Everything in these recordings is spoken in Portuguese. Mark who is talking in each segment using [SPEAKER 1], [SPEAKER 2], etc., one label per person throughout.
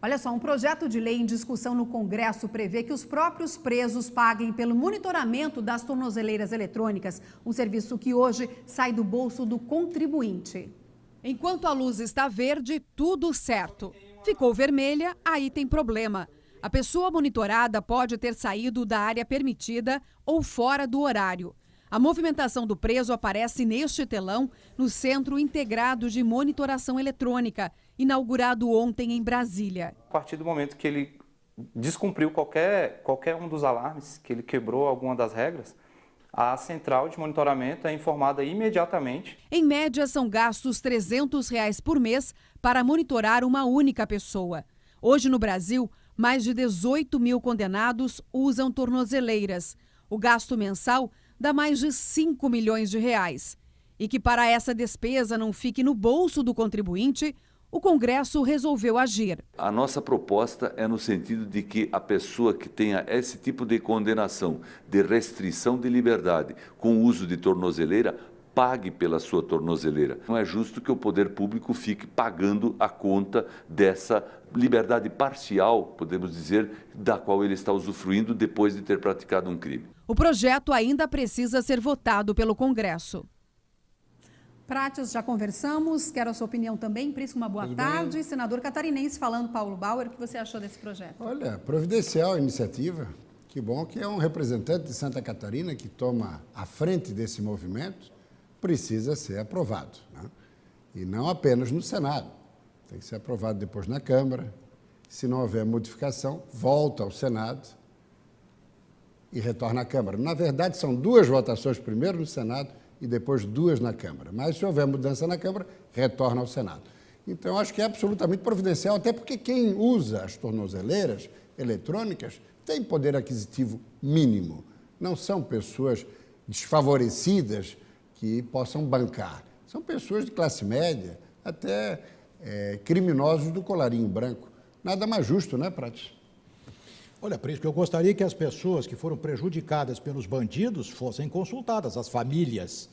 [SPEAKER 1] Olha só, um projeto de lei em discussão no Congresso prevê que os próprios presos paguem pelo monitoramento das tornozeleiras eletrônicas, um serviço que hoje sai do bolso do contribuinte. Enquanto a luz está verde, tudo certo. Ficou vermelha, aí tem problema. A pessoa monitorada pode ter saído da área permitida ou fora do horário. A movimentação do preso aparece neste telão no Centro Integrado de Monitoração Eletrônica, inaugurado ontem em Brasília.
[SPEAKER 2] A partir do momento que ele descumpriu qualquer um dos alarmes, que ele quebrou alguma das regras, a central de monitoramento é informada imediatamente.
[SPEAKER 1] Em média, são gastos R$ 300 por mês para monitorar uma única pessoa. Hoje, no Brasil, mais de 18 mil condenados usam tornozeleiras. O gasto mensal dá mais de 5 milhões de reais. E que para essa despesa não fique no bolso do contribuinte, o Congresso resolveu agir.
[SPEAKER 3] A nossa proposta é no sentido de que a pessoa que tenha esse tipo de condenação, de restrição de liberdade com o uso de tornozeleira, pague pela sua tornozeleira. Não é justo que o poder público fique pagando a conta dessa liberdade parcial, podemos dizer, da qual ele está usufruindo depois de ter praticado um crime.
[SPEAKER 1] O projeto ainda precisa ser votado pelo Congresso. Prates, já conversamos, quero a sua opinião também. Prisco, uma boa tarde. Senador catarinense falando, Paulo Bauer, o que você achou desse projeto?
[SPEAKER 4] Olha, providencial a iniciativa. Que bom que é um representante de Santa Catarina que toma a frente desse movimento. Precisa ser aprovado, né? E não apenas no Senado. Tem que ser aprovado depois na Câmara. Se não houver modificação, volta ao Senado e retorna à Câmara. Na verdade, são duas votações, primeiro no Senado e depois duas na Câmara. Mas se houver mudança na Câmara, retorna ao Senado. Então, acho que é absolutamente providencial, até porque quem usa as tornozeleiras eletrônicas tem poder aquisitivo mínimo. Não são pessoas desfavorecidas que possam bancar. São pessoas de classe média, até criminosos do colarinho branco. Nada mais justo, né, Prates?
[SPEAKER 5] Olha, Prisco, eu gostaria que as pessoas que foram prejudicadas pelos bandidos fossem consultadas, as famílias,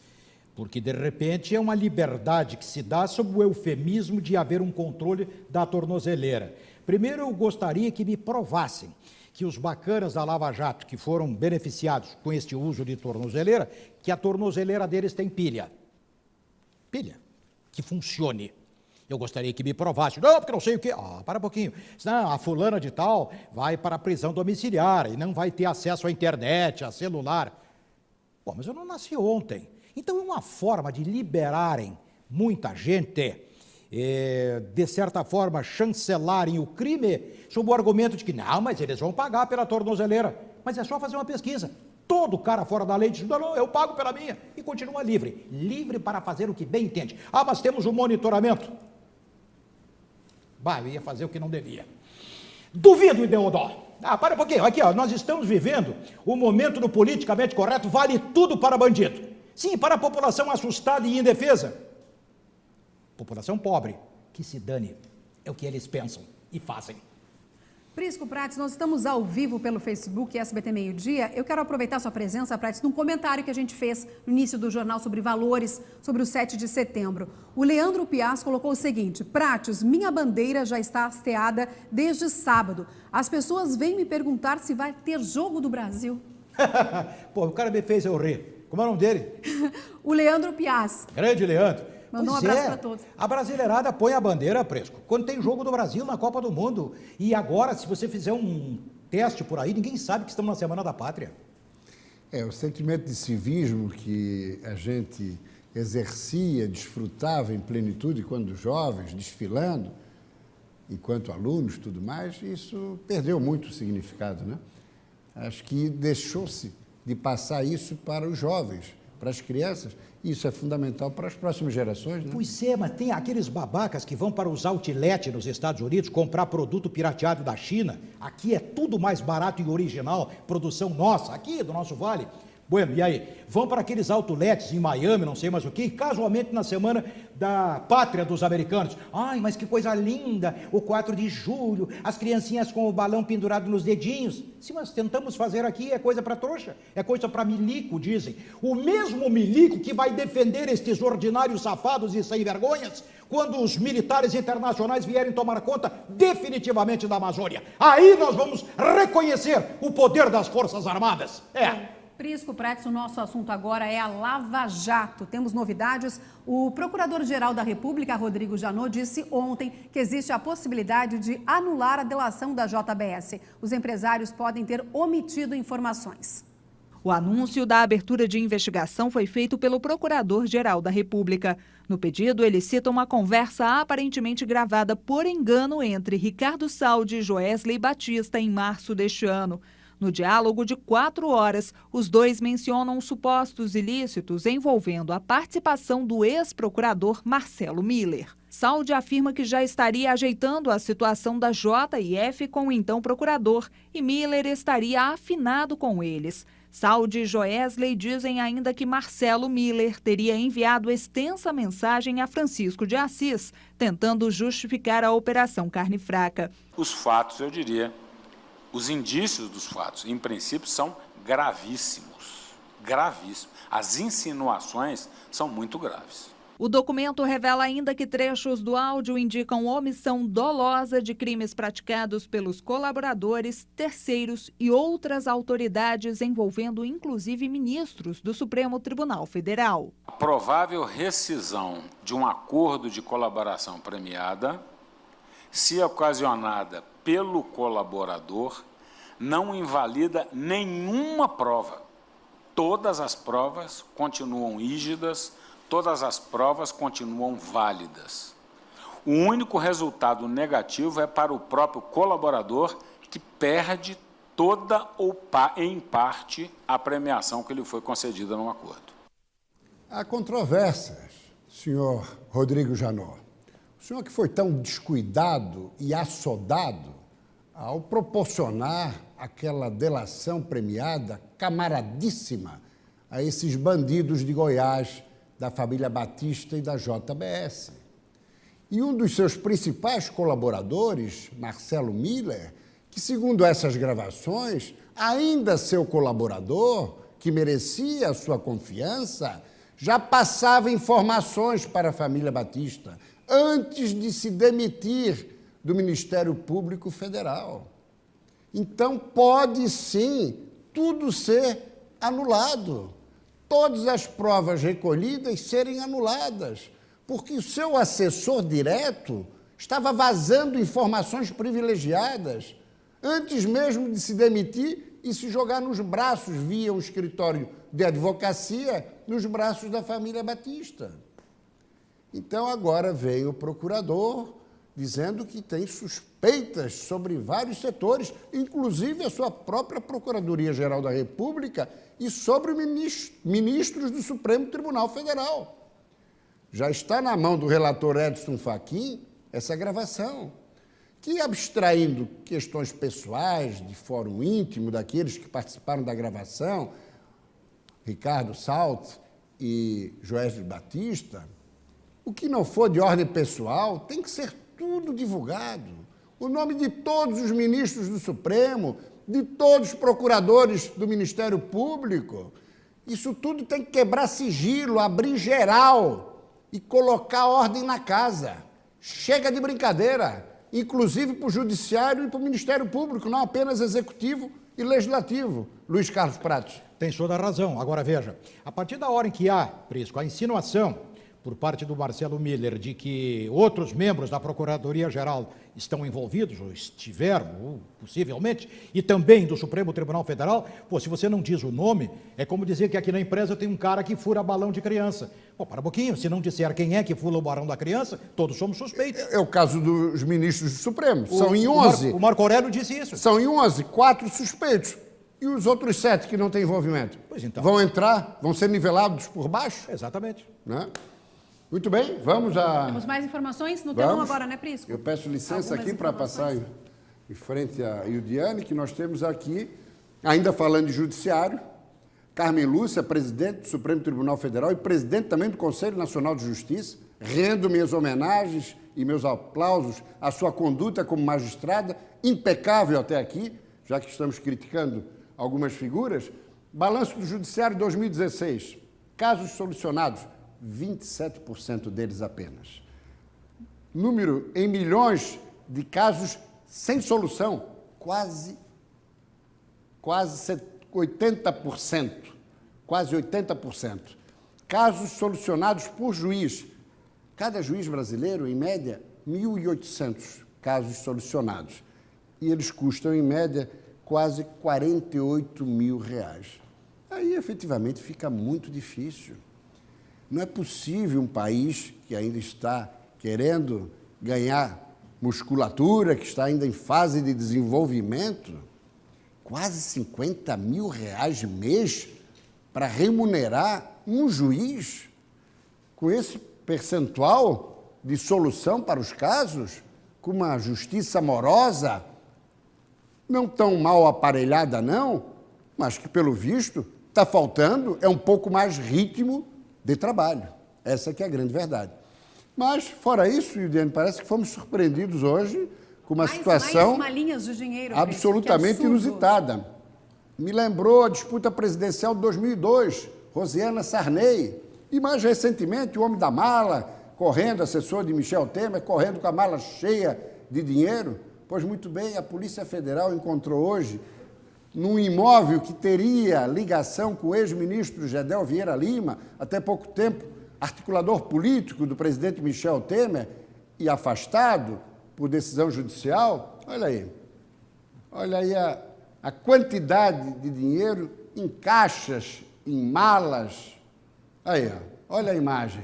[SPEAKER 5] porque, de repente, é uma liberdade que se dá sob o eufemismo de haver um controle da tornozeleira. Primeiro, eu gostaria que me provassem que os bacanas da Lava Jato, que foram beneficiados com este uso de tornozeleira, que a tornozeleira deles tem pilha. Pilha. Que funcione. Eu gostaria que me provasse. Não, porque não sei o quê. Para um pouquinho. Senão, a fulana de tal vai para a prisão domiciliar e não vai ter acesso à internet, a celular. Bom, mas eu não nasci ontem. Então, é uma forma de liberarem muita gente, de certa forma, chancelarem o crime sob o argumento de que, não, mas eles vão pagar pela tornozeleira. Mas é só fazer uma pesquisa. Todo cara fora da lei diz, não, eu pago pela minha. E continua livre. Livre para fazer o que bem entende. Mas temos um monitoramento. Eu ia fazer o que não devia. Duvido, Ideodoro. Para um pouquinho. Aqui, nós estamos vivendo o momento do politicamente correto, vale tudo para bandido. Sim, para a população assustada e indefesa. População pobre, que se dane. É o que eles pensam e fazem.
[SPEAKER 1] Prisco Prates, nós estamos ao vivo pelo Facebook SBT Meio Dia. Eu quero aproveitar sua presença, Prates, num comentário que a gente fez no início do jornal sobre valores, sobre o 7 de setembro. O Leandro Piaz colocou o seguinte: Prates, minha bandeira já está hasteada desde sábado. As pessoas vêm me perguntar se vai ter jogo do Brasil.
[SPEAKER 5] Pô, o cara me fez eu rir. Como é o nome dele?
[SPEAKER 1] O Leandro Piaz.
[SPEAKER 5] Grande Leandro.
[SPEAKER 1] Mandou um abraço para todos.
[SPEAKER 5] A brasileirada põe a bandeira, Prisco, quando tem jogo do Brasil na Copa do Mundo. E agora, se você fizer um teste por aí, ninguém sabe que estamos na Semana da Pátria.
[SPEAKER 4] O sentimento de civismo que a gente exercia, desfrutava em plenitude quando jovens, desfilando, enquanto alunos, tudo mais, isso perdeu muito o significado, né? Acho que deixou-se de passar isso para os jovens, para as crianças. Isso é fundamental para as próximas gerações, né?
[SPEAKER 5] Pois é, mas tem aqueles babacas que vão para os outlet nos Estados Unidos comprar produto pirateado da China. Aqui é tudo mais barato e original, produção nossa, aqui do nosso vale. Bueno, e aí? Vão para aqueles outlets em Miami, não sei mais o quê, casualmente na Semana da Pátria dos Americanos. Ai, mas que coisa linda, o 4 de julho, as criancinhas com o balão pendurado nos dedinhos. Se nós tentamos fazer aqui, é coisa para trouxa, é coisa para milico, dizem. O mesmo milico que vai defender estes ordinários safados e sem vergonhas, quando os militares internacionais vierem tomar conta definitivamente da Amazônia. Aí nós vamos reconhecer o poder das Forças Armadas.
[SPEAKER 1] Prisco Pretz, o nosso assunto agora é a Lava Jato. Temos novidades. O Procurador-Geral da República, Rodrigo Janot, disse ontem que existe a possibilidade de anular a delação da JBS. Os empresários podem ter omitido informações.
[SPEAKER 6] O anúncio da abertura de investigação foi feito pelo Procurador-Geral da República. No pedido, ele cita uma conversa aparentemente gravada por engano entre Ricardo Saldi e Joesley Batista em março deste ano. No diálogo de 4 horas, os dois mencionam supostos ilícitos envolvendo a participação do ex-procurador Marcelo Miller. Saldi afirma que já estaria ajeitando a situação da JF com o então procurador e Miller estaria afinado com eles. Saldi e Joesley dizem ainda que Marcelo Miller teria enviado extensa mensagem a Francisco de Assis, tentando justificar a Operação Carne Fraca.
[SPEAKER 7] Os fatos, eu diria, os indícios dos fatos, em princípio, são gravíssimos. Gravíssimos. As insinuações são muito graves.
[SPEAKER 6] O documento revela ainda que trechos do áudio indicam omissão dolosa de crimes praticados pelos colaboradores, terceiros e outras autoridades, envolvendo inclusive ministros do Supremo Tribunal Federal.
[SPEAKER 7] A provável rescisão de um acordo de colaboração premiada, se ocasionada pelo colaborador, não invalida nenhuma prova. Todas as provas continuam rígidas, todas as provas continuam válidas. O único resultado negativo é para o próprio colaborador, que perde toda ou em parte a premiação que lhe foi concedida no acordo.
[SPEAKER 4] Há controvérsias, senhor Rodrigo Janot. O senhor que foi tão descuidado e assodado ao proporcionar aquela delação premiada, camaradíssima, a esses bandidos de Goiás, da família Batista e da JBS. E um dos seus principais colaboradores, Marcelo Miller, que, segundo essas gravações, ainda seu colaborador, que merecia a sua confiança, já passava informações para a família Batista antes de se demitir do Ministério Público Federal. Então, pode sim tudo ser anulado, todas as provas recolhidas serem anuladas, porque o seu assessor direto estava vazando informações privilegiadas antes mesmo de se demitir e se jogar nos braços, via um escritório de advocacia, nos braços da família Batista. Então, agora vem o procurador dizendo que tem suspeitas sobre vários setores, inclusive a sua própria Procuradoria-Geral da República e sobre ministros do Supremo Tribunal Federal. Já está na mão do relator Edson Fachin essa gravação, que, abstraindo questões pessoais, de fórum íntimo daqueles que participaram da gravação, Ricardo Saldi e Joesley Batista, o que não for de ordem pessoal tem que ser tudo divulgado. O nome de todos os ministros do Supremo, de todos os procuradores do Ministério Público. Isso tudo tem que quebrar sigilo, abrir geral e colocar ordem na casa. Chega de brincadeira, inclusive para o Judiciário e para o Ministério Público, não apenas Executivo e Legislativo. Luiz Carlos Prates.
[SPEAKER 5] Tem toda a razão. Agora, veja, a partir da hora em que há, Prisco, a insinuação por parte do Marcelo Miller de que outros membros da Procuradoria-Geral estão envolvidos, ou estiveram, ou possivelmente, e também do Supremo Tribunal Federal, se você não diz o nome, é como dizer que aqui na empresa tem um cara que fura balão de criança. Para um pouquinho, se não disser quem é que fura o balão da criança, todos somos suspeitos.
[SPEAKER 4] É o caso dos ministros do Supremo, são em 11.
[SPEAKER 5] O Marco Aurélio disse isso.
[SPEAKER 4] São em 11, 4 suspeitos. E os outros 7 que não têm envolvimento?
[SPEAKER 5] Pois então.
[SPEAKER 4] Vão entrar, vão ser nivelados por baixo?
[SPEAKER 5] Exatamente.
[SPEAKER 4] Né? Muito bem, vamos a...
[SPEAKER 1] Temos mais informações no telão agora, né, Prisco?
[SPEAKER 4] Eu peço licença aqui para passar em frente a Ildiane, que nós temos aqui, ainda falando de judiciário, Carmen Lúcia, presidente do Supremo Tribunal Federal e presidente também do Conselho Nacional de Justiça. Rendo minhas homenagens e meus aplausos à sua conduta como magistrada, impecável até aqui, já que estamos criticando algumas figuras. Balanço do Judiciário 2016, casos solucionados, 27% deles apenas. número em milhões de casos sem solução, quase 80%. Quase 80%. Casos solucionados por juiz. Cada juiz brasileiro, em média, 1.800 casos solucionados. E eles custam, em média, quase R$48 mil. Aí, efetivamente, fica muito difícil. Não é possível um país que ainda está querendo ganhar musculatura, que está ainda em fase de desenvolvimento, quase R$50 mil mês para remunerar um juiz com esse percentual de solução para os casos, com uma justiça morosa, não tão mal aparelhada não, mas que, pelo visto, está faltando um pouco mais ritmo de trabalho. Essa que é a grande verdade. Mas, fora isso, Yudiane, parece que fomos surpreendidos hoje com uma situação
[SPEAKER 1] mais linhas de dinheiro,
[SPEAKER 4] absolutamente inusitada. Me lembrou a disputa presidencial de 2002, Rosiana Sarney, e mais recentemente o homem da mala, correndo, assessor de Michel Temer, correndo com a mala cheia de dinheiro. Pois muito bem, a Polícia Federal encontrou hoje, num imóvel que teria ligação com o ex-ministro Gedel Vieira Lima, até pouco tempo articulador político do presidente Michel Temer e afastado por decisão judicial. Olha aí a quantidade de dinheiro em caixas, em malas. Aí, olha a imagem.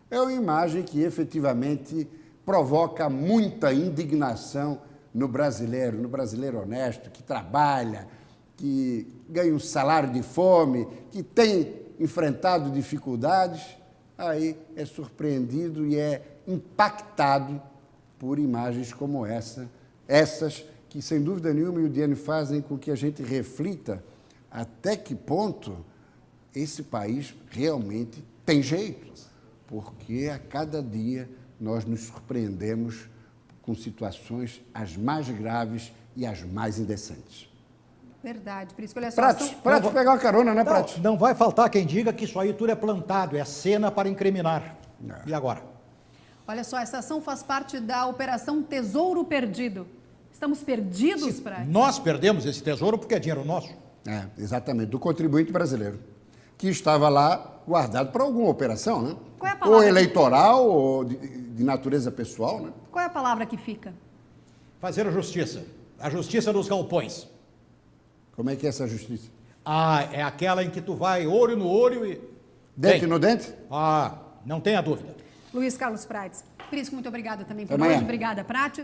[SPEAKER 4] É uma imagem que efetivamente provoca muita indignação no brasileiro honesto, que trabalha, que ganha um salário de fome, que tem enfrentado dificuldades. Aí é surpreendido e é impactado por imagens como essas que, sem dúvida nenhuma, Yudiane, fazem com que a gente reflita até que ponto esse país realmente tem jeito, porque a cada dia nós nos surpreendemos com situações as mais graves e as mais indecentes.
[SPEAKER 1] Verdade, por isso que olha só...
[SPEAKER 4] Pratos pegar uma carona, né, Pratos?
[SPEAKER 5] Não vai faltar quem diga que isso aí tudo é plantado, é cena para incriminar. E agora?
[SPEAKER 1] Olha só, essa ação faz parte da Operação Tesouro Perdido. Estamos perdidos, Pratos?
[SPEAKER 5] Nós perdemos esse tesouro porque é dinheiro nosso.
[SPEAKER 4] Exatamente, do contribuinte brasileiro, que estava lá guardado para alguma operação, né?
[SPEAKER 1] Qual é a palavra
[SPEAKER 4] ou eleitoral, ou de natureza pessoal, né?
[SPEAKER 1] Qual é a palavra que fica?
[SPEAKER 5] Fazer a justiça dos galpões.
[SPEAKER 4] Como é que é essa justiça?
[SPEAKER 5] É aquela em que tu vai olho no olho e...
[SPEAKER 4] Dente no dente?
[SPEAKER 5] Não tenha dúvida.
[SPEAKER 1] Luiz Carlos Prates. Prisco, muito obrigada também por
[SPEAKER 4] Até amanhã.
[SPEAKER 1] hoje. Obrigada, Prates.